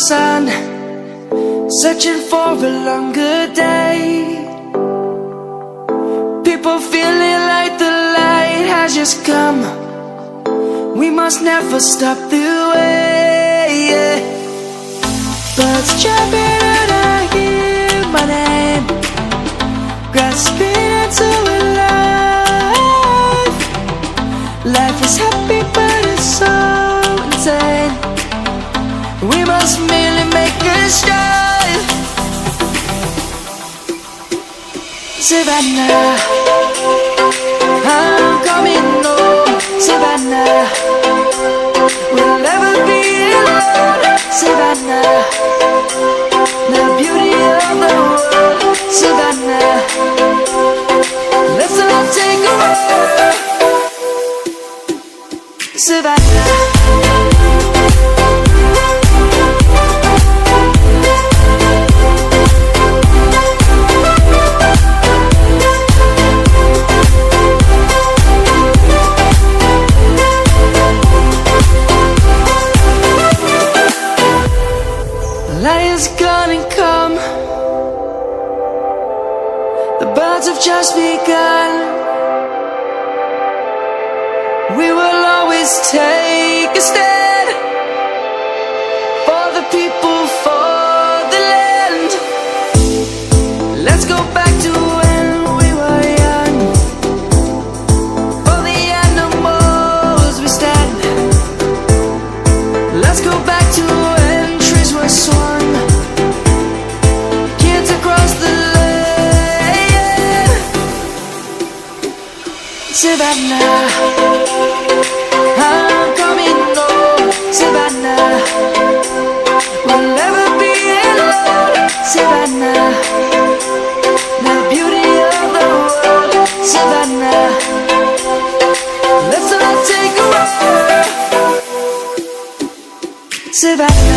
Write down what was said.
sun, searching for a longer day. People feeling like the light has just come. We must never stop the way, yeah. Birds jumping and I hear my name, grasping into a life. Life is happy but it's so insane. We must merely make a strive. Savannah, I'm coming home. Savannah, we'll never be alone. Savannah, the beauty of the world. Savannah, let's all take a walk. Savannah. Lion's gonna come. The birds have just begun. We will always take a stand for the people, for the land. Let's go back to when we were young. For the animals we stand. Let's go back to when trees were swung. Kids across the land. Savannah, I'm coming home. Savannah, we'll never be alone. Savannah, the beauty of the world. Savannah, let's all take a walk. Savannah.